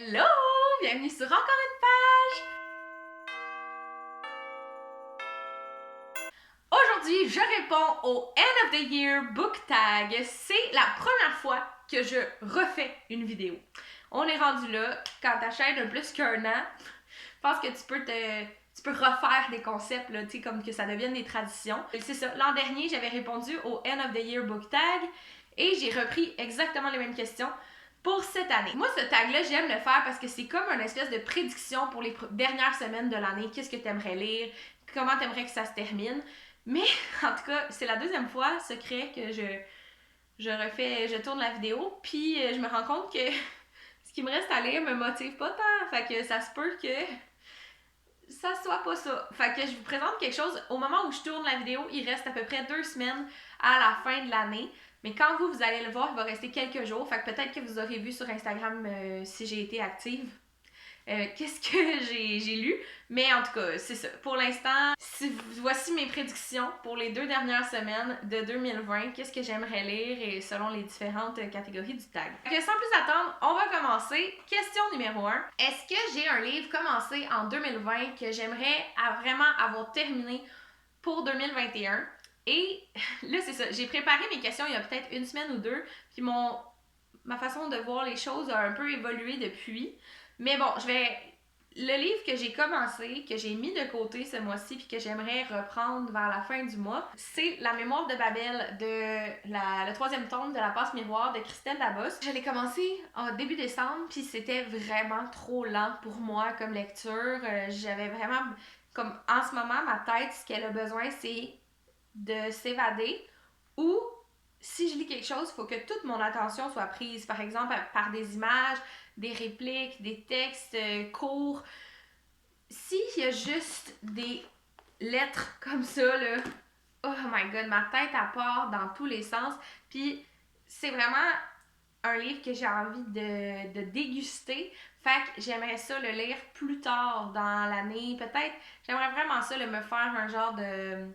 Hello! Bienvenue sur encore une page! Aujourd'hui, je réponds au End of the Year Book Tag. C'est la première fois que je refais une vidéo. On est rendu là, quand ta chaîne a plus qu'un an, je pense que tu peux refaire des concepts, là, comme que ça devienne des traditions. C'est ça, l'an dernier, j'avais répondu au End of the Year Book Tag et j'ai repris exactement les mêmes questions pour cette année. Moi, ce tag-là, j'aime le faire parce que c'est comme une espèce de prédiction pour les dernières semaines de l'année. Qu'est-ce que tu aimerais lire? Comment tu aimerais que ça se termine? Mais, en tout cas, c'est la deuxième fois, secret, que je tourne la vidéo, puis je me rends compte que ce qui me reste à lire me motive pas tant. Fait que ça se peut que ça soit pas ça. Fait que je vous présente quelque chose. Au moment où je tourne la vidéo, il reste à peu près 2 semaines à la fin de l'année. Mais quand vous allez le voir, il va rester quelques jours. Fait que peut-être que vous aurez vu sur Instagram si j'ai été active. Qu'est-ce que j'ai lu. Mais en tout cas, c'est ça. Pour l'instant, voici mes prédictions pour les 2 dernières semaines de 2020. Qu'est-ce que j'aimerais lire et selon les différentes catégories du tag. Donc, sans plus attendre, on va commencer. Question numéro 1. Est-ce que j'ai un livre commencé en 2020 que j'aimerais vraiment avoir terminé pour 2021? Et là, c'est ça. J'ai préparé mes questions il y a peut-être 1 semaine ou 2. Puis ma façon de voir les choses a un peu évolué depuis. Mais bon, le livre que j'ai commencé, que j'ai mis de côté ce mois-ci, puis que j'aimerais reprendre vers la fin du mois, c'est La mémoire de Babel, le 3e tome de La passe miroir de Christelle Dabost. Je l'ai commencé en début décembre, puis c'était vraiment trop lent pour moi comme lecture. J'avais vraiment, comme en ce moment, ma tête, ce qu'elle a besoin, c'est de s'évader, ou si je lis quelque chose, il faut que toute mon attention soit prise, par exemple, par des images, des répliques, des textes courts. S'il y a juste des lettres comme ça, là, oh my god, ma tête elle part dans tous les sens. Puis c'est vraiment un livre que j'ai envie de déguster. Fait que j'aimerais ça le lire plus tard dans l'année. Peut-être, j'aimerais vraiment ça me faire un genre de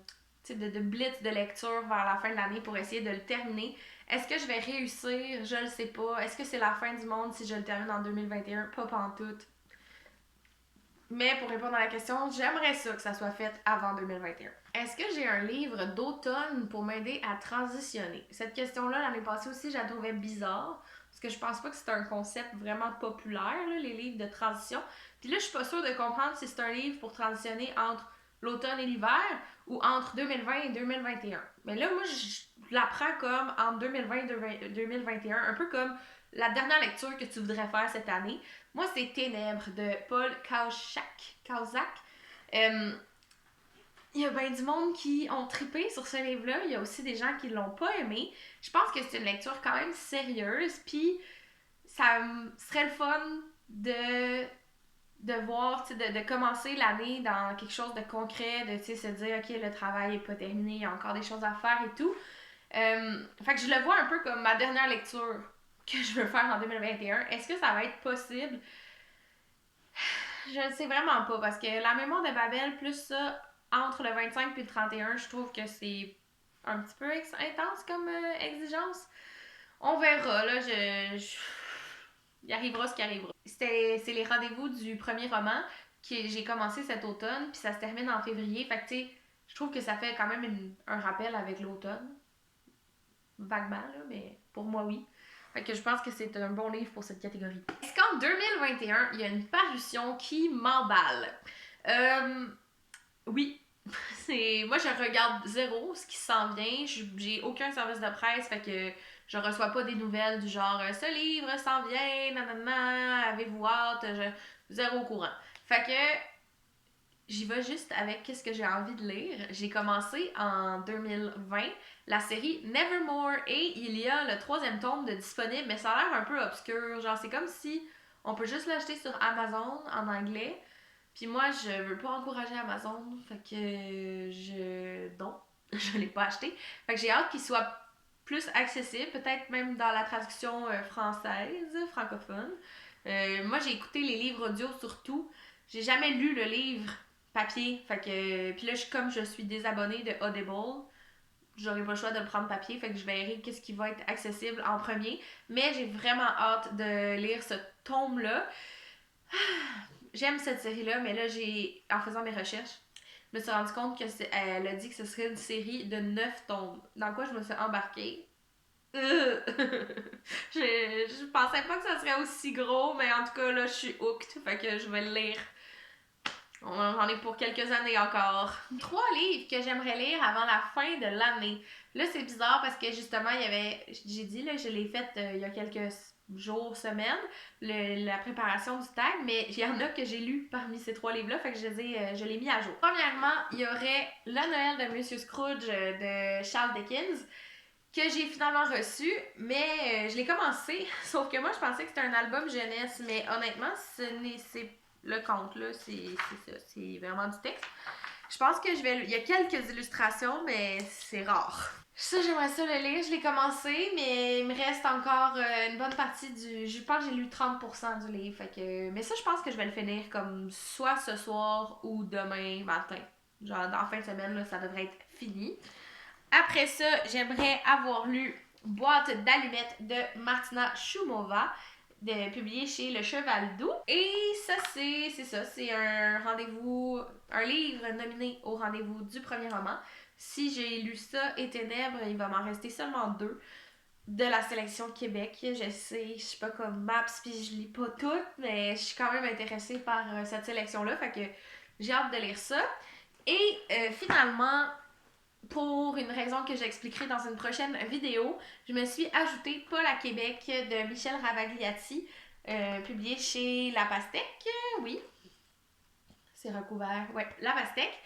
blitz de lecture vers la fin de l'année pour essayer de le terminer. Est-ce que je vais réussir? Je le sais pas. Est-ce que c'est la fin du monde si je le termine en 2021? Pas pantoute. Mais pour répondre à la question, j'aimerais ça que ça soit fait avant 2021. Est-ce que j'ai un livre d'automne pour m'aider à transitionner? Cette question-là, l'année passée aussi, je la trouvais bizarre. Parce que je pense pas que c'est un concept vraiment populaire, là, les livres de transition. Puis là, je suis pas sûre de comprendre si c'est un livre pour transitionner entre l'automne et l'hiver ou entre 2020 et 2021. Mais là, moi, je l'apprends comme entre 2020 et 2021, un peu comme la dernière lecture que tu voudrais faire cette année. Moi, c'est Ténèbres de Paul Cahuzac. Il y a bien du monde qui ont trippé sur ce livre-là. Il y a aussi des gens qui l'ont pas aimé. Je pense que c'est une lecture quand même sérieuse. Puis, ça serait le fun de voir, de commencer l'année dans quelque chose de concret, de se dire, OK, le travail n'est pas terminé, il y a encore des choses à faire et tout. Fait que je le vois un peu comme ma dernière lecture que je veux faire en 2021. Est-ce que ça va être possible? Je ne sais vraiment pas, parce que La mémoire de Babel, plus ça, entre le 25 et le 31, je trouve que c'est un petit peu intense comme exigence. On verra, là, il arrivera ce qui arrivera. C'est les rendez-vous du premier roman que j'ai commencé cet automne, puis ça se termine en février. Fait que, tu sais, je trouve que ça fait quand même un rappel avec l'automne. Vaguement, là, mais pour moi, oui. Fait que je pense que c'est un bon livre pour cette catégorie. Est-ce qu'en 2021, il y a une parution qui m'emballe? Oui. Moi, je regarde zéro ce qui s'en vient. J'ai aucun service de presse, fait que je reçois pas des nouvelles du genre ce livre s'en vient, nanana, avez-vous hâte? Zéro au courant. Fait que j'y vais juste avec qu'est-ce que j'ai envie de lire. J'ai commencé en 2020 la série Nevermore et il y a le 3e tome de disponible, mais ça a l'air un peu obscur. Genre, c'est comme si on peut juste l'acheter sur Amazon en anglais. Puis moi, je veux pas encourager Amazon, fait que non, je l'ai pas acheté. Fait que j'ai hâte qu'il soit plus accessible, peut-être même dans la traduction française, francophone. Moi, j'ai écouté les livres audio surtout. J'ai jamais lu le livre papier. Fait que. Puis là, comme je suis désabonnée de Audible, j'aurai pas le choix de le prendre papier. Fait que je verrai qu'est-ce qui va être accessible en premier. Mais j'ai vraiment hâte de lire ce tome-là. J'aime cette série-là, mais là, en faisant mes recherches, je me suis rendu compte qu'elle a dit que ce serait une série de 9 tomes. Dans quoi je me suis embarquée? Je pensais pas que ça serait aussi gros, mais en tout cas, là, je suis hooked, fait que je vais le lire. J'en ai pour quelques années encore. 3 livres que j'aimerais lire avant la fin de l'année. Là, c'est bizarre parce que justement, j'ai dit, là, je l'ai fait il y a quelques jours, semaines, la préparation du tag, mais il y en a que j'ai lu parmi ces 3 livres-là, fait que je l'ai mis à jour. Premièrement, il y aurait Le Noël de Monsieur Scrooge de Charles Dickens, que j'ai finalement reçu, mais je l'ai commencé, sauf que moi je pensais que c'était un album jeunesse, mais honnêtement, c'est le conte, là, c'est ça, c'est vraiment du texte. Je pense que il y a quelques illustrations, mais c'est rare. Ça, j'aimerais ça le lire, je l'ai commencé, mais il me reste encore une bonne partie je pense que j'ai lu 30% du livre, mais ça, je pense que je vais le finir comme soit ce soir ou demain matin. Genre, dans la fin de semaine, là, ça devrait être fini. Après ça, j'aimerais avoir lu Boîte d'allumettes de Martina Shumova, publié chez Le Cheval Doux. Et ça, c'est un rendez-vous, un livre nominé au rendez-vous du premier roman. Si j'ai lu ça et Ténèbres, il va m'en rester seulement 2 de la sélection Québec. Je sais, je suis pas comme Maps puis je lis pas toutes, mais je suis quand même intéressée par cette sélection-là, fait que j'ai hâte de lire ça. Et finalement, pour une raison que j'expliquerai dans une prochaine vidéo, je me suis ajouté Paul à Québec de Michel Ravagliati, publié chez La Pastèque. Oui, c'est recouvert. Ouais, La Pastèque.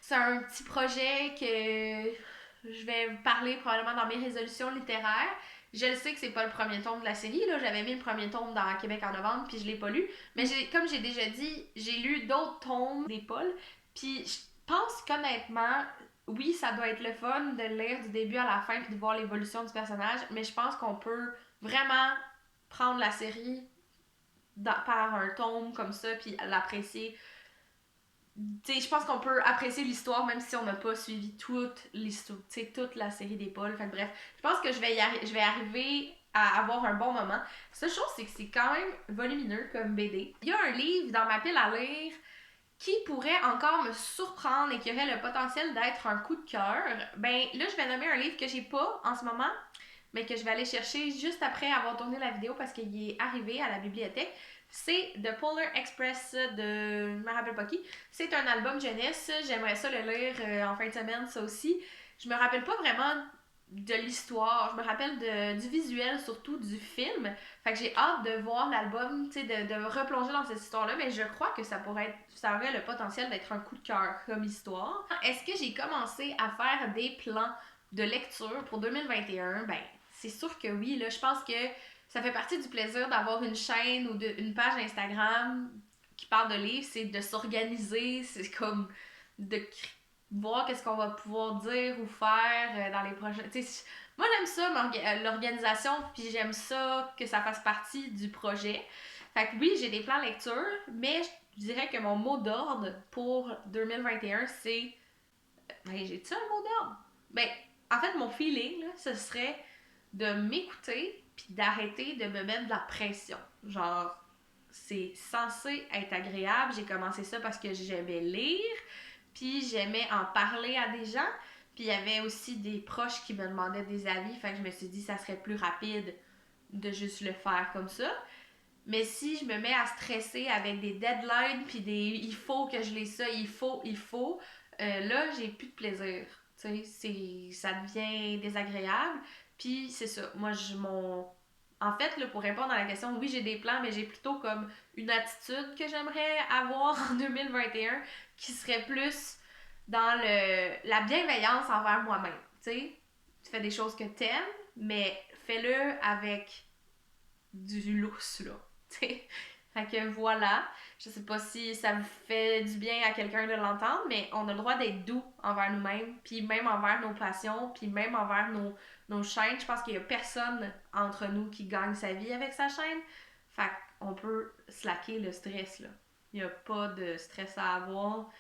C'est un petit projet que je vais parler probablement dans mes résolutions littéraires. Je le sais que c'est pas le premier tome de la série, là. J'avais mis le premier tome dans Québec en novembre, puis je l'ai pas lu. Mais comme j'ai déjà dit, j'ai lu d'autres tomes des Paul, puis je pense qu'honnêtement, oui, ça doit être le fun de lire du début à la fin puis de voir l'évolution du personnage, mais je pense qu'on peut vraiment prendre la série par un tome comme ça puis l'apprécier. T'sais, je pense qu'on peut apprécier l'histoire même si on n'a pas suivi toute l'histoire, toute la série des Pauls. Fait que bref, je pense que je vais arriver à avoir un bon moment. La seule chose, c'est que c'est quand même volumineux comme BD. Il y a un livre dans ma pile à lire qui pourrait encore me surprendre et qui aurait le potentiel d'être un coup de cœur. Ben là, je vais nommer un livre que j'ai pas en ce moment, mais que je vais aller chercher juste après avoir tourné la vidéo parce qu'il est arrivé à la bibliothèque. C'est The Polar Express de... je me rappelle pas qui. C'est un album jeunesse. J'aimerais ça le lire en fin de semaine, ça aussi. Je me rappelle pas vraiment de l'histoire. Je me rappelle du visuel, surtout du film. Fait que j'ai hâte de voir l'album, tu sais, de replonger dans cette histoire-là. Mais je crois que ça aurait le potentiel d'être un coup de cœur comme histoire. Est-ce que j'ai commencé à faire des plans de lecture pour 2021? Ben, c'est sûr que oui. Là, je pense que ça fait partie du plaisir d'avoir une chaîne ou une page Instagram qui parle de livres, c'est de s'organiser, c'est comme de voir qu'est-ce qu'on va pouvoir dire ou faire dans les prochains... Moi, j'aime ça, l'organisation, puis j'aime ça que ça fasse partie du projet. Fait que oui, j'ai des plans lecture, mais je dirais que mon mot d'ordre pour 2021, c'est... Ben, j'ai-tu un mot d'ordre? Ben, en fait, mon feeling, là, ce serait de m'écouter puis d'arrêter de me mettre de la pression. Genre, c'est censé être agréable. J'ai commencé ça parce que j'aimais lire, puis j'aimais en parler à des gens. Puis il y avait aussi des proches qui me demandaient des avis, fait que je me suis dit ça serait plus rapide de juste le faire comme ça. Mais si je me mets à stresser avec des deadlines, puis il faut que je lise ça, il faut, là, j'ai plus de plaisir. Tu sais, ça devient désagréable. Puis c'est ça. Moi, en fait, là, pour répondre à la question, oui, j'ai des plans, mais j'ai plutôt comme une attitude que j'aimerais avoir en 2021 qui serait plus dans la bienveillance envers moi-même. Tu sais, tu fais des choses que t'aimes, mais fais-le avec du lousse, là. Tu sais. Fait que voilà. Je sais pas si ça vous fait du bien à quelqu'un de l'entendre, mais on a le droit d'être doux envers nous-mêmes, puis même envers nos passions, puis même envers nos chaînes. Je pense qu'il y a personne entre nous qui gagne sa vie avec sa chaîne. Fait qu'on peut slacker le stress, là. Il n'y a pas de stress à avoir.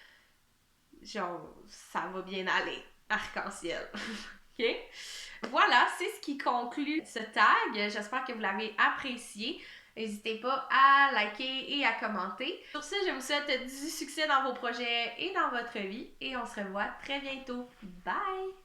Genre, ça va bien aller. Arc-en-ciel. OK? Voilà, c'est ce qui conclut ce tag. J'espère que vous l'avez apprécié. N'hésitez pas à liker et à commenter. Sur ce, je vous souhaite du succès dans vos projets et dans votre vie et on se revoit très bientôt. Bye!